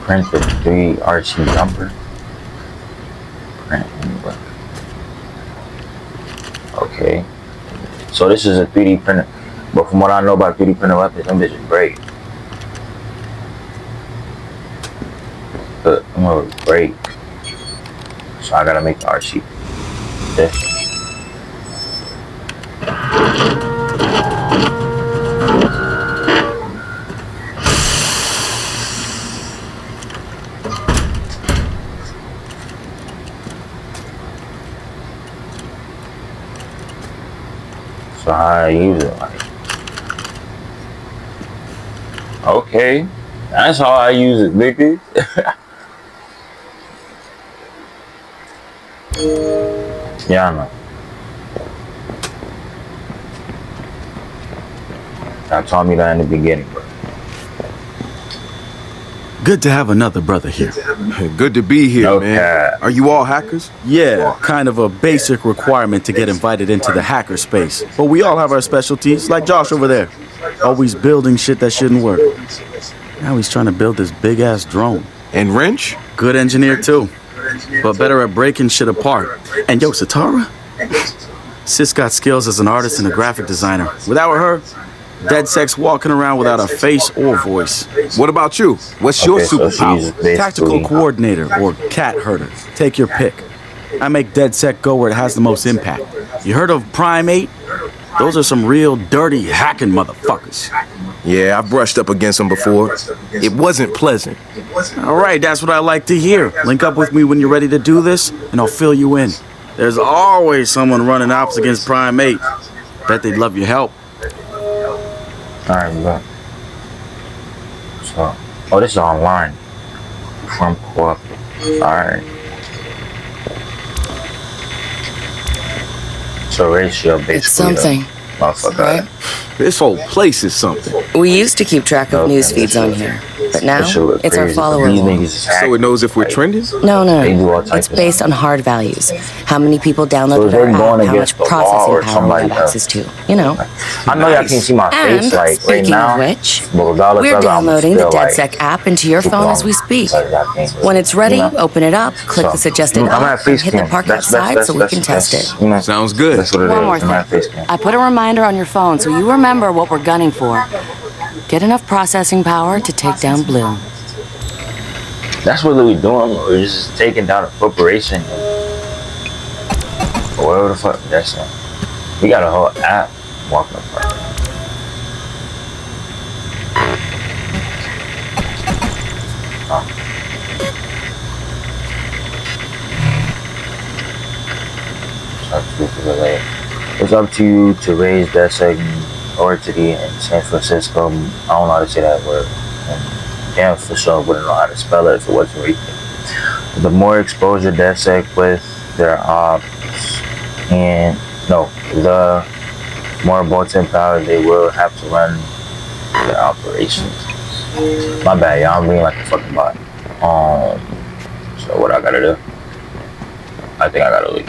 Print the 3 RC jumper. Print book. Okay. So this is a 3D printer. But from what I know about 3D printer weapons, them bitches break. But I'm gonna break. So I gotta make the RC. This. So how I use it, like, okay, that's how I use it, nigga. Yeah, I know. Y'all told me that in the beginning, bro. Good to have another brother here. Good to be here, No man. cap. Are you all hackers? Yeah, kind of a basic requirement to get invited into the hacker space. But we all have our specialties, like Josh over there. Always building shit that shouldn't work. Now he's trying to build this big-ass drone. And Wrench? Good engineer, too. But better at breaking shit apart. And yo, Satara? Sis got skills as an artist and a graphic designer. Without her, DedSec's walking around without a face or voice. What about you? What's your So she's superpower? basically Tactical coordinator or cat herder. Take your pick. I make DedSec go where it has the most impact. You heard of Prime 8? Those are some real dirty hacking motherfuckers. Yeah, I've brushed up against them before. It wasn't pleasant. All right, that's what I like to hear. Link up with me when you're ready to do this, and I'll fill you in. There's always someone running ops against Prime 8. Bet they'd love your help. Alright, bro. So, oh, this is online. From co-op. Alright. So ratio basically. It's something, Motherfucker. right? This whole place is something. We used to keep track of news feeds on here, but now This shit look it's our crazy. follower These wall. niggas is So it hacking. knows if we're trending? No, They do all no. types It's of based stuff. on hard values. How many people So downloaded if they're our app, going how against much the law processing or power we somebody have else. access to. You know. I know y'all can't see my And face like right speaking now. of which, But regardless we're of it, I'm downloading the still, like, DedSec app into your super phone as long we speak. because y'all can't really- When it's ready, you know? open it up, click So, the suggested I'm at app, and face hit the cam. park That's- outside so we can test it. You know, Sounds good. that's what it One is. more I'm at thing. face cam. I put a reminder on your phone so you remember what we're gunning for. Get enough processing power to take down Blue. That's what we doing. We're just taking down a corporation. Or whatever the fuck that's not. We got a whole app walking apart. Oh. It's up to you to raise that second authority in San Francisco. I don't know how to say that word. Damn, for sure wouldn't know how to spell it if it wasn't written. The more exposure DedSec with their ops, and no, the more bulletin power they will have to run their operations. My bad, y'all. I'm being like a fucking bot. So what I gotta do? I think I gotta leave.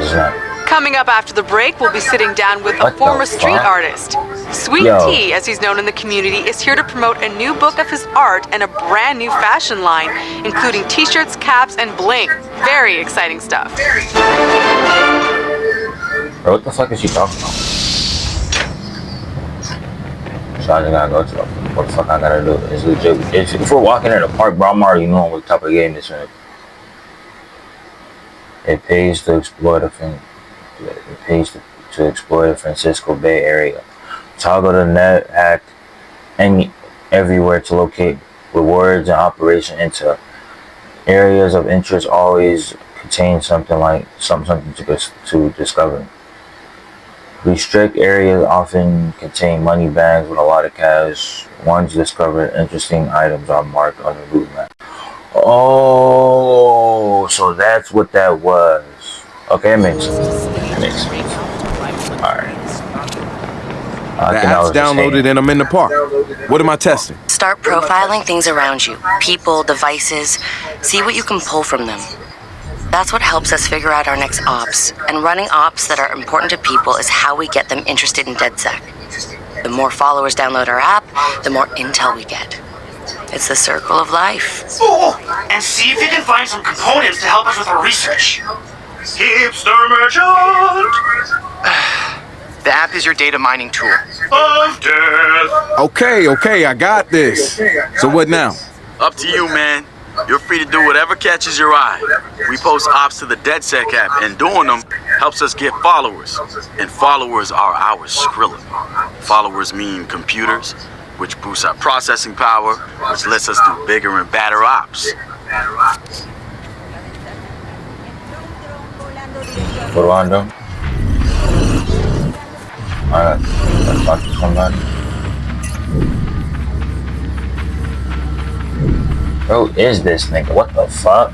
It's not. Coming up after the break, we'll be sitting down with a What the former street fuck? artist. Sweet Yo. Tea, as he's known in the community, is here to promote a new book of his art and a brand new fashion line, including t-shirts, caps, and bling. Very exciting stuff. Bro, what the fuck is she talking about? So I just gotta go to what the fuck I gotta do. It's legit. If we're walking in the park, bro, I'm already knowing what type of game this is. It pays to exploit to exploit the Francisco Bay Area. Toggle the net hack everywhere to locate rewards and operation into areas of interest. Always contain something to discover. Restrict areas often contain money bags with a lot of cash. Once discovered, interesting items are marked on the route map. Oh, so that's what that was. Okay, it makes sense. Alright. The app's downloaded and I'm in the park. What am I testing? Start profiling things around you. People, devices. See what you can pull from them. That's what helps us figure out our next ops. And running ops that are important to people is how we get them interested in DedSec. The more followers download our app, the more intel we get. It's the circle of life. Oh, and see if you can find some components to help us with our research. Hipster merchant! The app is your data mining tool. Of death! Okay, I got this. So what now? Up to you, man. You're free to do whatever catches your eye. We post ops to the DedSec app, and doing them helps us get followers. And followers are our Skrilla. Followers mean computers, which boosts our processing power, which lets us do bigger and badder ops. What do I do? Let's talk to somebody. Who is this nigga? What the fuck?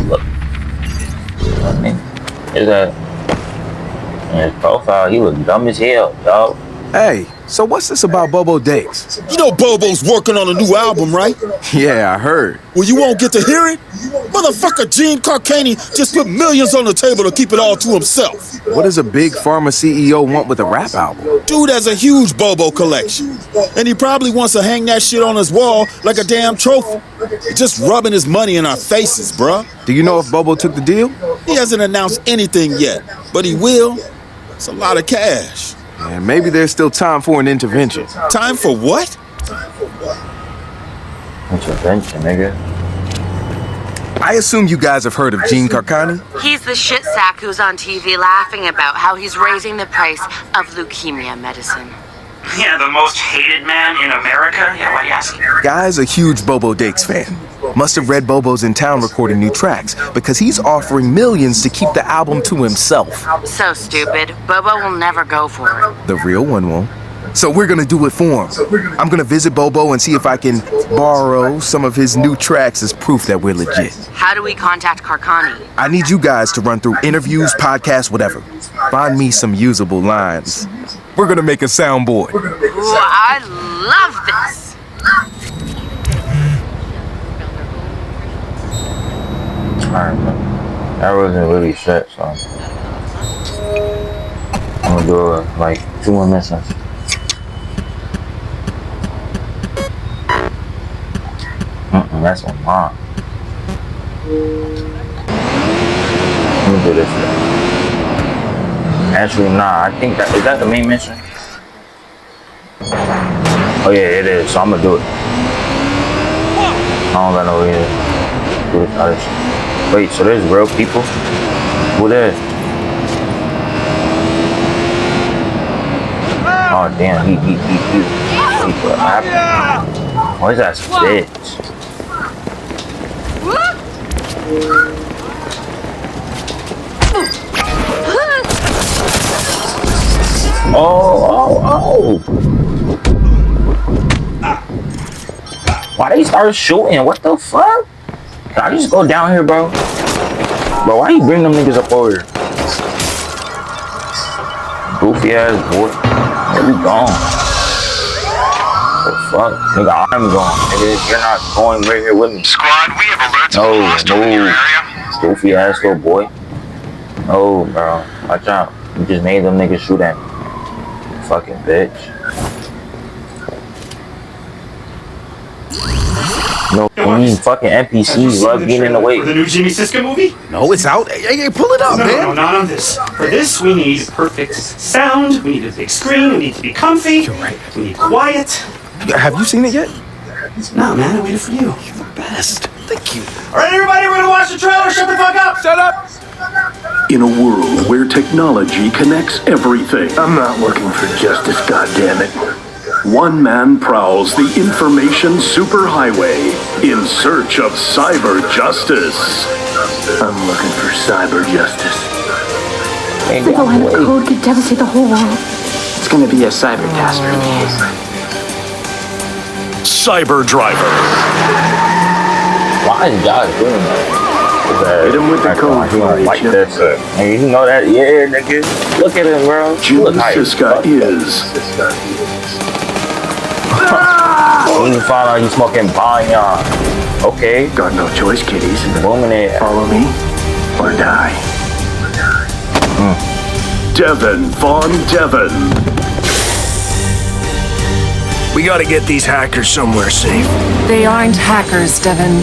Look. Is that in his profile? He look dumb as hell, dog. Hey, so what's this about Bobo Dakes? You know Bobo's working on a new album, right? Yeah, I heard. Well, you won't get to hear it? Motherfucker Gene Carcani just put millions on the table to keep it all to himself. What does a big pharma CEO want with a rap album? Dude has a huge Bobo collection. And he probably wants to hang that shit on his wall like a damn trophy. Just rubbing his money in our faces, bruh. Do you know if Bobo took the deal? He hasn't announced anything yet, but he will. It's a lot of cash. And maybe there's still time for an intervention. Time for what? Intervention, nigga. I assume you guys have heard of Gene Carcani? He's the shit sack who's on TV laughing about how he's raising the price of leukemia medicine. Yeah, the most hated man in America? Yeah, why do you ask? Guy's a huge Bobo Dakes fan. Must have read Bobo's in town recording new tracks because he's offering millions to keep the album to himself. So stupid. Bobo will never go for it. The real one won't. So we're gonna do it for him. I'm gonna visit Bobo and see if I can borrow some of his new tracks as proof that we're legit. How do we contact Carcani? I need you guys to run through interviews, podcasts, whatever. Find me some usable lines. We're gonna make a soundboard. Ooh, I love this. Alright, man. That wasn't really shit, so I'm gonna do like 2 more missions. That's on mine. Let me do this shit. Actually, nah, I think that is that the main mission? Oh yeah, it is, so I'm gonna do it. I don't got no way to do this other shit. Wait, so there's real people? Who there? Oh damn, he what happened? Why is that bitch? Oh. Why they start shooting? What the fuck? Can I just go down here, bro? Bro, why you bring them niggas up over here? Goofy ass boy. Where we gone? What the fuck? Nigga, I'm going. Nigga, you're not going right here with me. Squad, we have alerts of a hostile in your area. Goofy ass little boy. Oh, bro. Watch out. You just made them niggas shoot at me. Fucking bitch. No, I mean fucking NPCs love getting in the way. For the new Jimmy Siska movie? No, it's out. Hey, pull it up, No, man. no, not on this. For this, we need perfect sound. We need a big screen. We need to be comfy. You're right. We need quiet. Have you seen it yet? No, man, I waited for you. You're the best. Thank you. All right, everybody, we're gonna watch the trailer. Shut the fuck up. Shut up. In a world where technology connects everything, I'm not looking for justice, goddammit. one man prowls the information superhighway in search of cyber justice. I'm looking for cyber justice. Ain't The got line no of way. code could devastate the whole world. It's gonna be a cyber catastrophe. Cyber Driver. Why is Josh doing that? Hit him with the code He don't like for that shit. Hey, you know that? Yeah, nigga. Look at him, bro. He Jim look hype. Siska is When you find out he's smoking Banyan. Okay. Got no choice, kiddies. Booming it. Follow me or die. Devin Von Devin. We gotta get these hackers somewhere safe. They aren't hackers, Devin.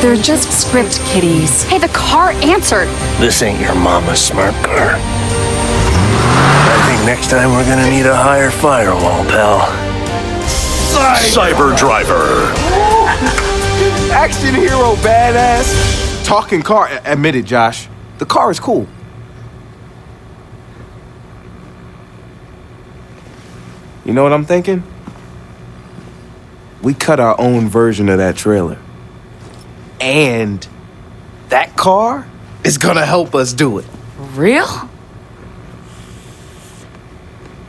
They're just script kiddies. Hey, the car answered. This ain't your mama's smart car. I think next time we're gonna need a higher firewall, pal. Cyber Driver. Action hero badass. Talking car. Admit it, Josh. The car is cool. You know what I'm thinking? We cut our own version of that trailer. And that car is gonna help us do it. Real?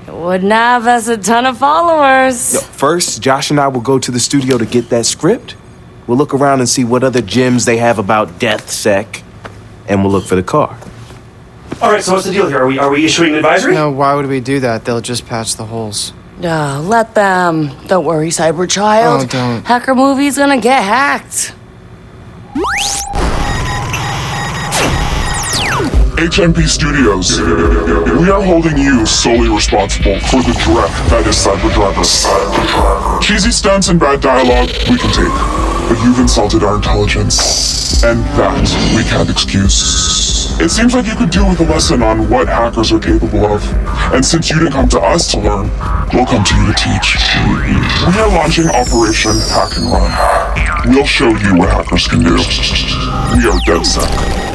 It wouldn't have us a ton of followers. Yo, first, Josh and I will go to the studio to get that script. We'll look around and see what other gems they have about DeathSec. And we'll look for the car. All right, so what's the deal here? Are we issuing an advisory? No, why would we do that? They'll just patch the holes. Let them. Don't worry, Cyber Child. Oh, don't. Hacker movie's gonna get hacked. HMP Studios. We are holding you solely responsible for the dreck that is Cyber Driver. Cheesy stunts and bad dialogue we can take, but you've insulted our intelligence, and that we can't excuse. It seems like you could do with a lesson on what hackers are capable of, and since you didn't come to us to learn, we'll come to you to teach. We are launching Operation Hack and Run. We'll show you what hackers can do. We are DeadSec.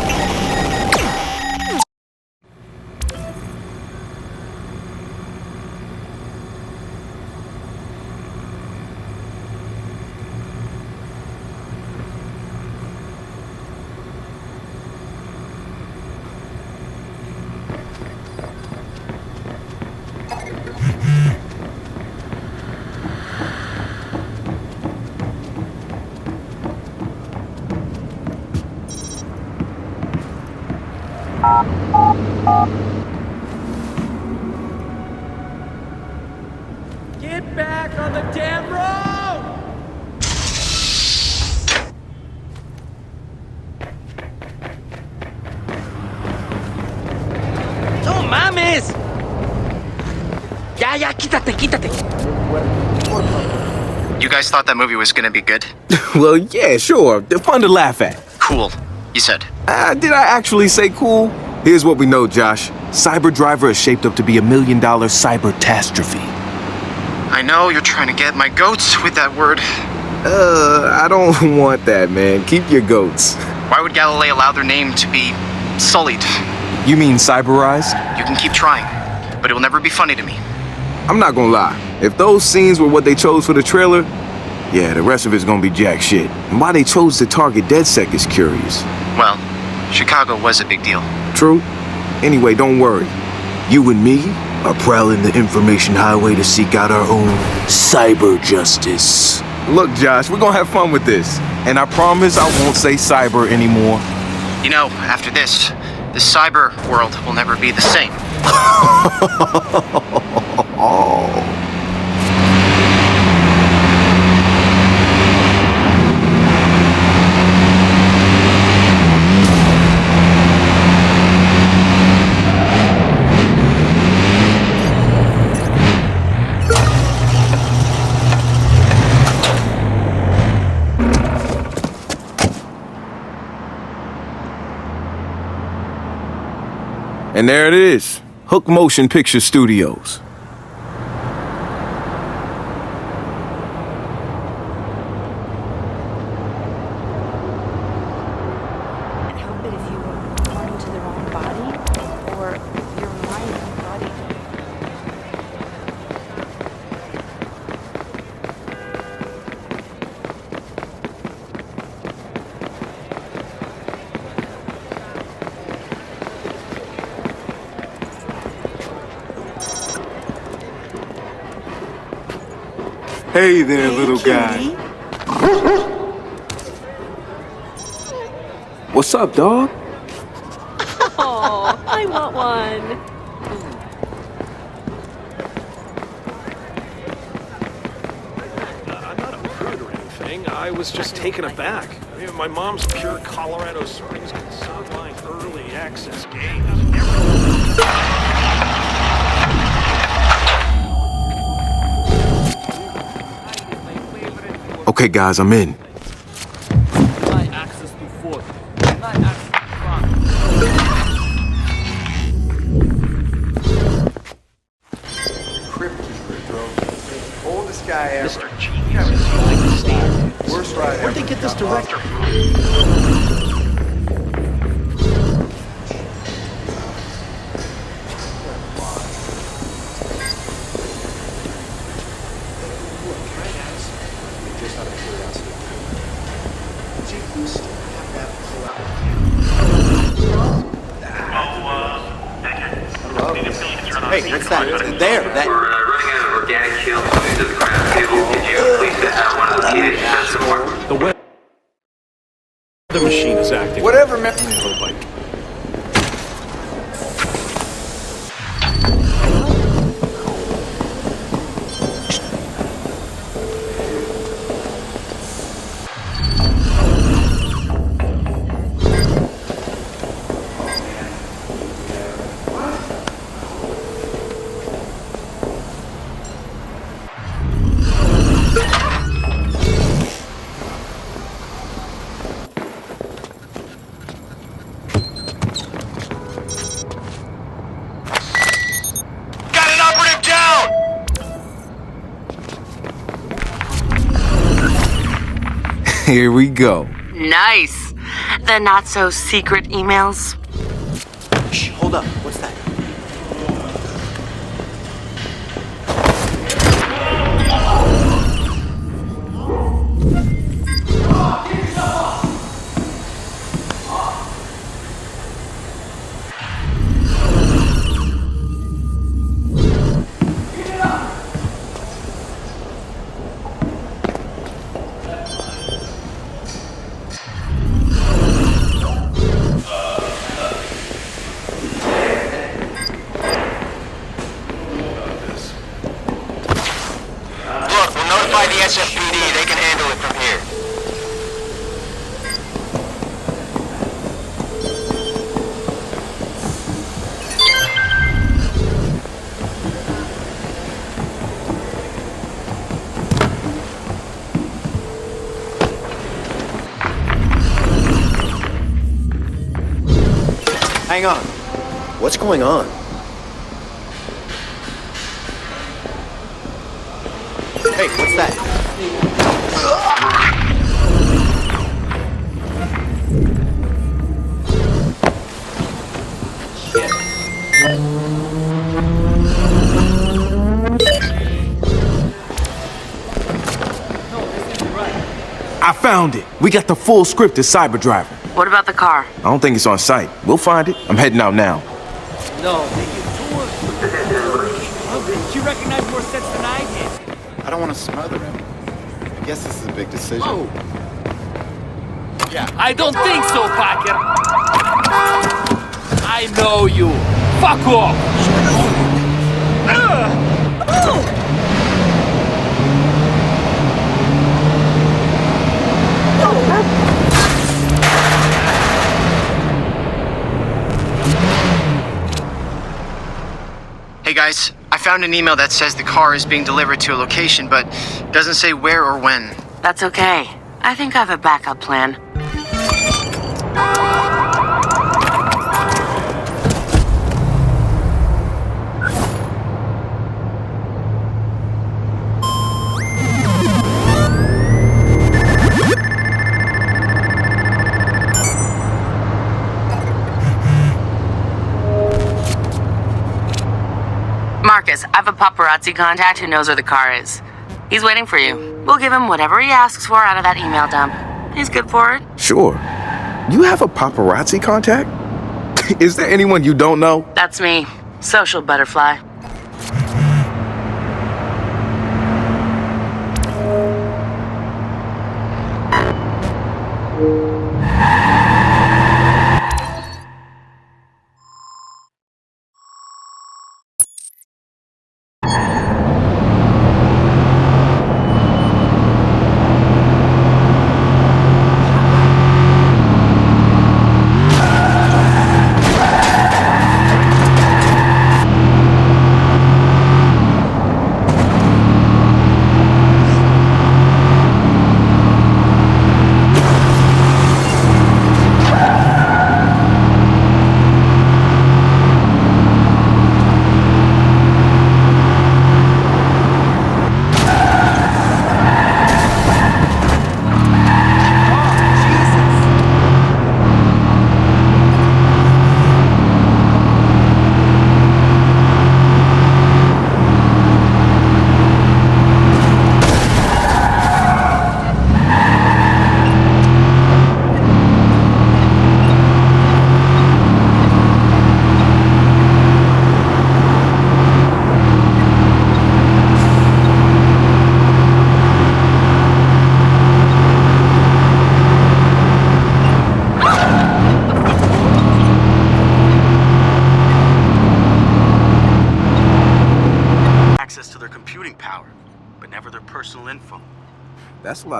Get back on the damn road! ¡No mames! Ya, quítate. You guys thought that movie was gonna be good? Well, yeah, sure. They're fun to laugh at. Cool, you said. Did I actually say cool? Here's what we know, Josh. Cyber Driver is shaped up to be $1 million cyber-tastrophe. I know you're trying to get my goats with that word. I don't want that, man. Keep your goats. Why would Galilei allow their name to be sullied? You mean cyberized? You can keep trying, but it will never be funny to me. I'm not gonna lie. If those scenes were what they chose for the trailer, yeah, the rest of it's gonna be jack shit. And why they chose to target DeadSec is curious. Well, Chicago was a big deal. True. Anyway, don't worry. You and me are prowling the information highway to seek out our own cyber justice. Look, Josh, we're gonna have fun with this. And I promise I won't say cyber anymore. You know, after this, the cyber world will never be the same. And there it is, Hook Motion Picture Studios. Help it if you were born into the wrong body, or your right body. Hey there, little guy. What's up, dog? Oh, I want one. I'm not a prude or anything. I was just taken aback. I mean, my mom's pure Colorado Springs Sunline early access games. Okay, guys, I'm in. Deny access to food. Deny access to Crypt keeper, bro. Oldest guy ever. Mr. Genius is using the stand. Worst ride Where'd they ever. get this director from? Hey, what's that? There, that. We're running out of organic fuel to the ground table. Could you please have one of the heated defensive workers? The weather machine is acting. Whatever, man. Bike. Got an operative down! Here we go. Nice. The not so secret emails. Shh, hold up. What's that? Look, we'll notify the SFPD. They can handle it from here. Hang on. What's going on? Hey, what's that? I found it. We got the full script as Cyber Driver. What about the car? I don't think it's on site. We'll find it. I'm heading out now. No, they get tours. She recognized more sets than I did. I don't want to smother him. I guess this is a big decision. Oh. Yeah, I don't think so, Parker. I know you. Fuck off. Hey guys, I found an email that says the car is being delivered to a location, but doesn't say where or when. That's okay. I think I have a backup plan. Marcus, I have a paparazzi contact who knows where the car is. He's waiting for you. We'll give him whatever he asks for out of that email dump. He's good for it. Sure. You have a paparazzi contact? Is there anyone you don't know? That's me. Social butterfly.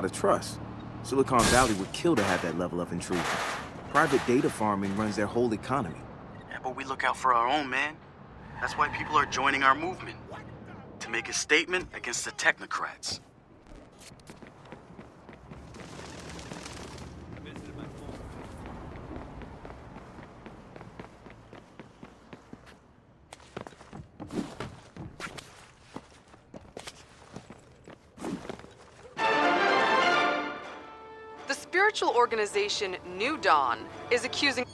of trust. Silicon Valley would kill to have that level of intrusion. Private data farming runs their whole economy. Yeah, but we look out for our own, man. That's why people are joining our movement. To make a statement against the technocrats. The spiritual organization New Dawn is accusing...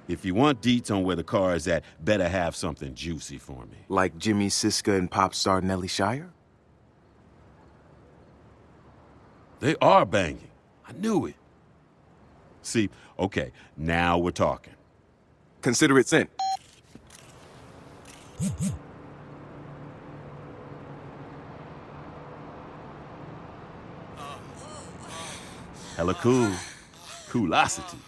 If you want deets on where the car is at, better have something juicy for me. Like Jimmy Siska and pop star Nellie Shire? They are banging. I knew it. See, okay, now we're talking. Consider it sent. Hella cool. Coolosity.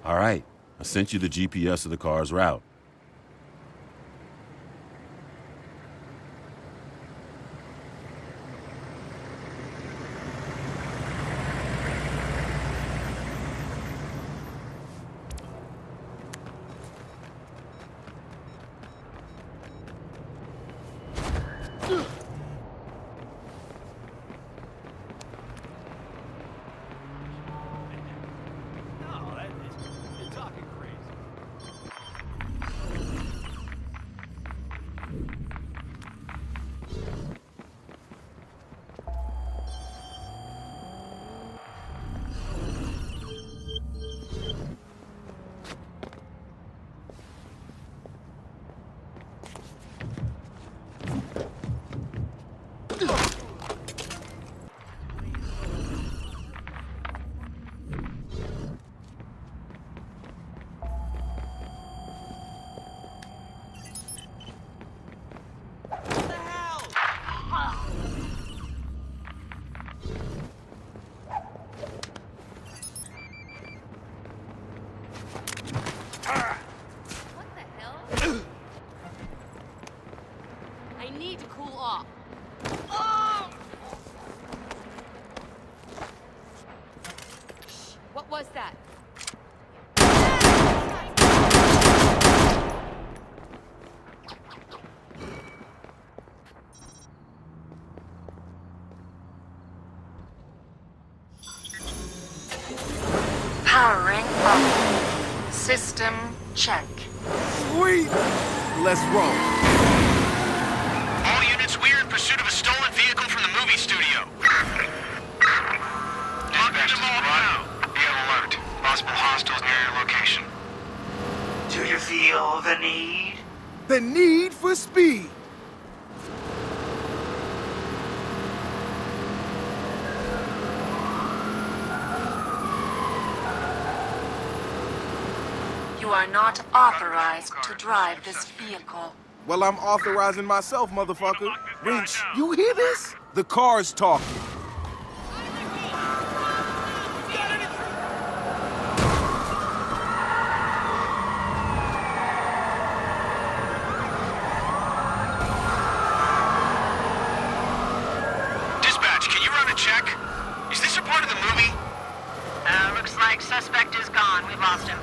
All right, I sent you the GPS of the car's route. I need to cool off. What was that? Powering up. System check. Sweet! Let's roll. All units, we're in pursuit of a stolen vehicle from the movie studio. Dispatch is now. Be on alert. Possible hostiles near your location. Do you feel the need? The need for speed. You are not authorized to drive this vehicle. Well, I'm authorizing myself, motherfucker. Wrench, you hear this? The car's talking. Dispatch, can you run a check? Is this a part of the movie? Looks like suspect is gone. We've lost him.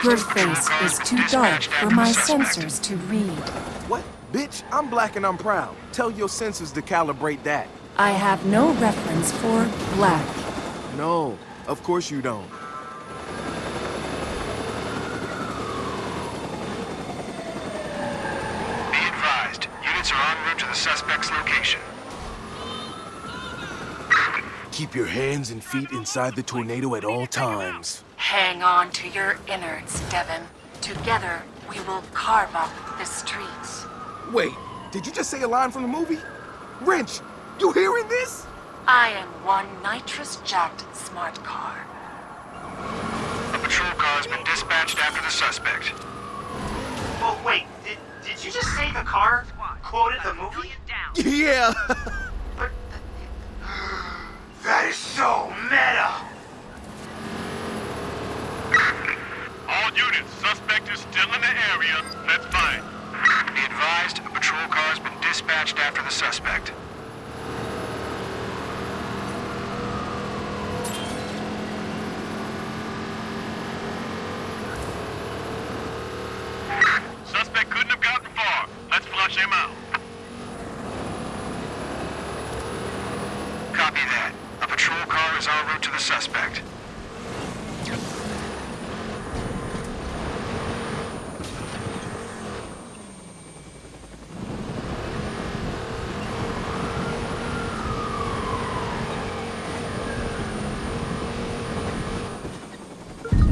Your face is too dark for my sensors to read. What? Bitch, I'm black and I'm proud. Tell your sensors to calibrate that. I have no reference for black. No, of course you don't. Be advised, units are en route to the suspect's location. Keep your hands and feet inside the tornado at all times. Hang on to your innards, Devin. Together, we will carve up the streets. Wait, did you just say a line from the movie? Wrench, you hearing this? I am one nitrous-jacked smart car. A patrol car car has been dispatched after the suspect. Oh, wait, did you just say the car quoted the movie? Yeah! That is so meta! All units, suspect is still in the area. Let's find. Be advised, a patrol car has been dispatched after the suspect. Suspect couldn't have gotten far. Let's flush him out. Copy that. A patrol car is en route to the suspect.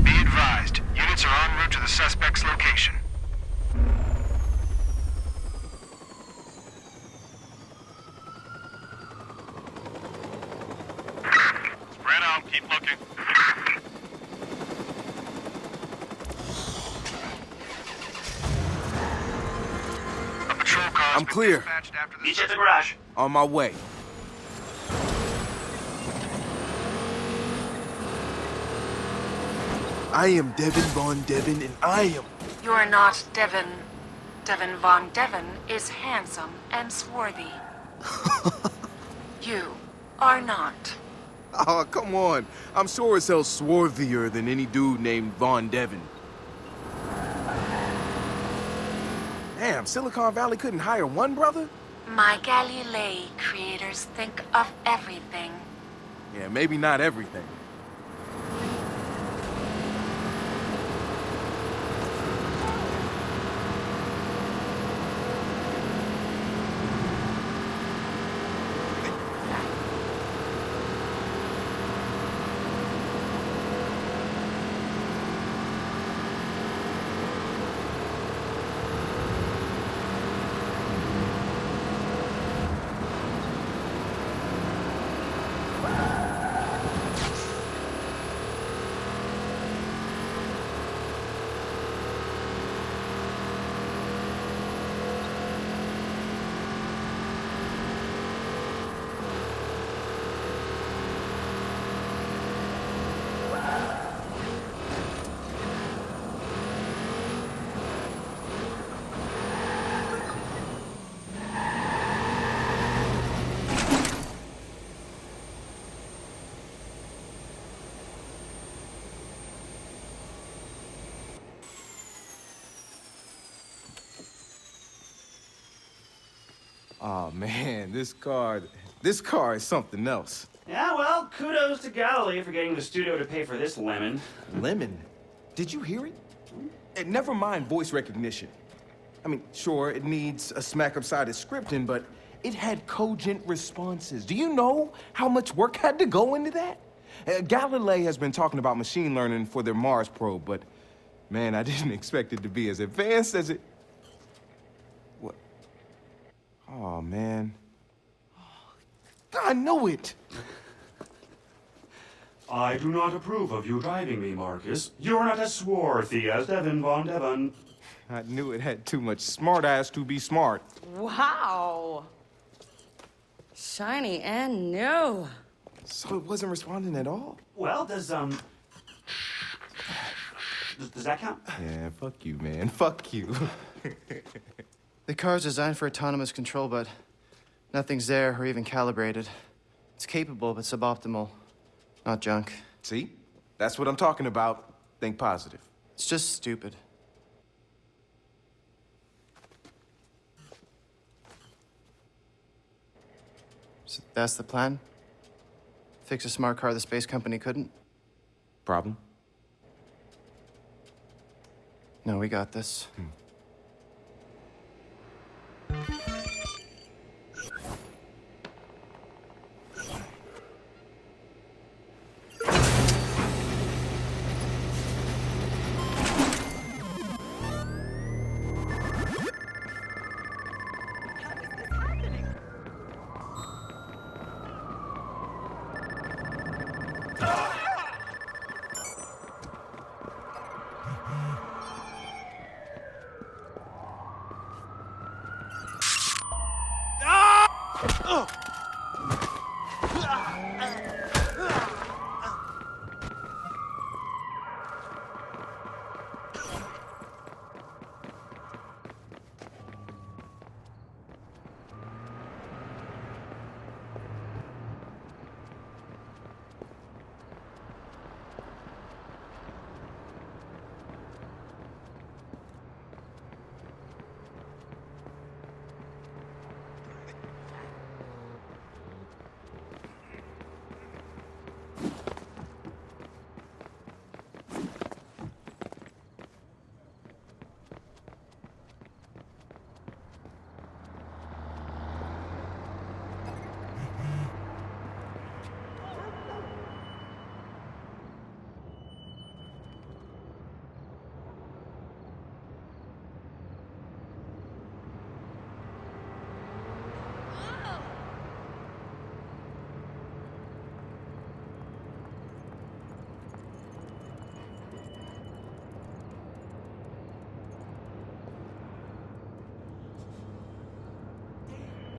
Be advised, units are en route to the suspect's location. Spread out, keep looking. A patrol car I'm clear. Meet you at the garage. On my way. I am Devin Von Devin, and I am... You are not Devin. Devin Von Devin is handsome and swarthy. You are not. Oh, come on. I'm sure as hell swarthier than any dude named Von Devin. Damn, Silicon Valley couldn't hire one brother? My Galilei creators think of everything. Yeah, maybe not everything. Oh man, this car is something else. Yeah, well, kudos to Galilee for getting the studio to pay for this lemon. Lemon? Did you hear it? And never mind voice recognition. I mean, sure, it needs a smack-up-sided scripting, but it had cogent responses. Do you know how much work had to go into that? Galilee has been talking about machine learning for their Mars probe, but man, I didn't expect it to be as advanced as it... What? Oh, man. I knew it! I do not approve of you driving me, Marcus. You're not as swarthy as Devin Von Devin. I knew it had too much smart-ass to be smart. Wow. Shiny and new. So it wasn't responding at all? Well, does that count? Yeah, fuck you, man. Fuck you. The car's designed for autonomous control, but nothing's there or even calibrated. It's capable, but suboptimal. Not junk. See? That's what I'm talking about. Think positive. It's just stupid. So that's the plan? Fix a smart car the space company couldn't? Problem? No, we got this. Oh!